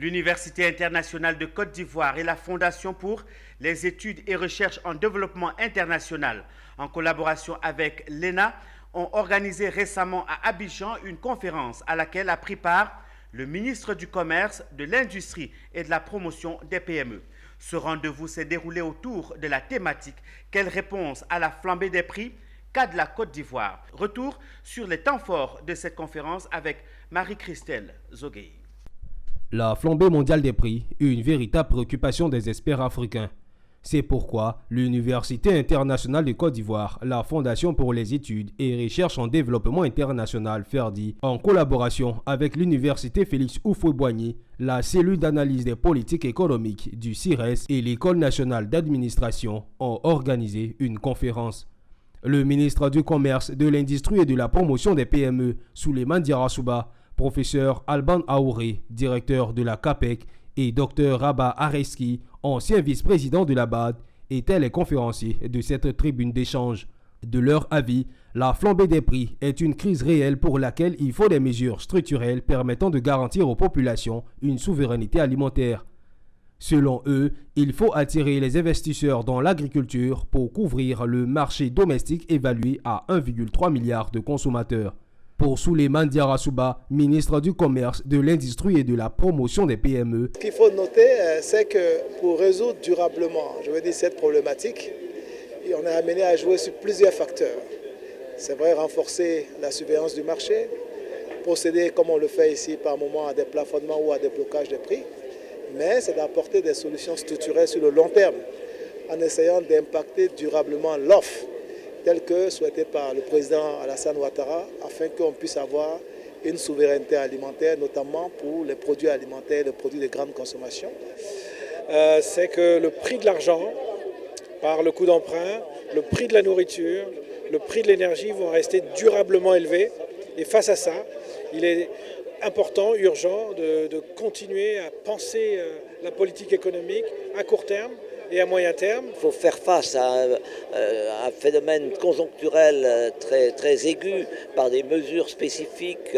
L'Université internationale de Côte d'Ivoire et la Fondation pour les études et recherches en développement international, en collaboration avec l'ENA, ont organisé récemment à Abidjan une conférence à laquelle a pris part le ministre du Commerce, de l'Industrie et de la Promotion des PME. Ce rendez-vous s'est déroulé autour de la thématique « Quelle réponse à la flambée des prix qu'a de la Côte d'Ivoire ?» Retour sur les temps forts de cette conférence avec Marie-Christelle Zogueï. La flambée mondiale des prix est une véritable préoccupation des experts africains. C'est pourquoi l'Université internationale de Côte d'Ivoire, la Fondation pour les études et recherches en développement international (FERDI), en collaboration avec l'Université Félix Houphouët-Boigny, la cellule d'analyse des politiques économiques du CIRES et l'École nationale d'administration ont organisé une conférence. Le ministre du Commerce, de l'Industrie et de la Promotion des PME, Souleymane Diarra-Souba, professeur Alban Aouré, directeur de la CAPEC, et Dr Rabat Areski, ancien vice-président de la BAD, étaient les conférenciers de cette tribune d'échange. De leur avis, la flambée des prix est une crise réelle pour laquelle il faut des mesures structurelles permettant de garantir aux populations une souveraineté alimentaire. Selon eux, il faut attirer les investisseurs dans l'agriculture pour couvrir le marché domestique évalué à 1,3 milliard de consommateurs. Pour Souleymane Diarra-Souba, ministre du Commerce, de l'Industrie et de la Promotion des PME. Ce qu'il faut noter, c'est que pour résoudre durablement, cette problématique, on est amené à jouer sur plusieurs facteurs. C'est vrai, renforcer la surveillance du marché, procéder comme on le fait ici par moment à des plafonnements ou à des blocages des prix, mais c'est d'apporter des solutions structurelles sur le long terme en essayant d'impacter durablement l'offre, tel que souhaité par le président Alassane Ouattara, afin qu'on puisse avoir une souveraineté alimentaire, notamment pour les produits alimentaires, les produits de grande consommation. C'est que le prix de l'argent, par le coût d'emprunt, le prix de la nourriture, le prix de l'énergie vont rester durablement élevés. Et face à ça, il est important, urgent, de continuer à penser la politique économique à court terme et à moyen terme. Il faut faire face à un phénomène conjoncturel très aigu par des mesures spécifiques,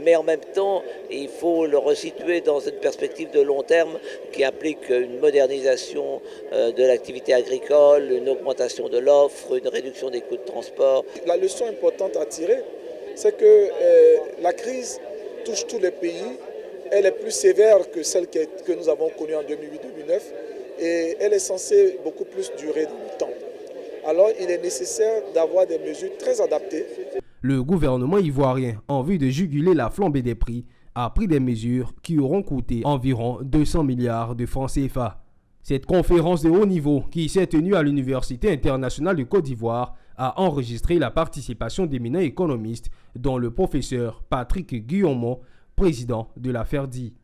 mais en même temps, il faut le resituer dans une perspective de long terme qui implique une modernisation de l'activité agricole, une augmentation de l'offre, une réduction des coûts de transport. La leçon importante à tirer, c'est que la crise touche tous les pays. Elle est plus sévère que celle que nous avons connue en 2008-2009 et elle est censée beaucoup plus durer dans le temps. Alors il est nécessaire d'avoir des mesures très adaptées. Le gouvernement ivoirien, en vue de juguler la flambée des prix, a pris des mesures qui auront coûté environ 200 milliards de francs CFA. Cette conférence de haut niveau qui s'est tenue à l'Université internationale de Côte d'Ivoire a enregistré la participation d'éminents économistes, dont le professeur Patrick Guillaumeau, président de la FERDI.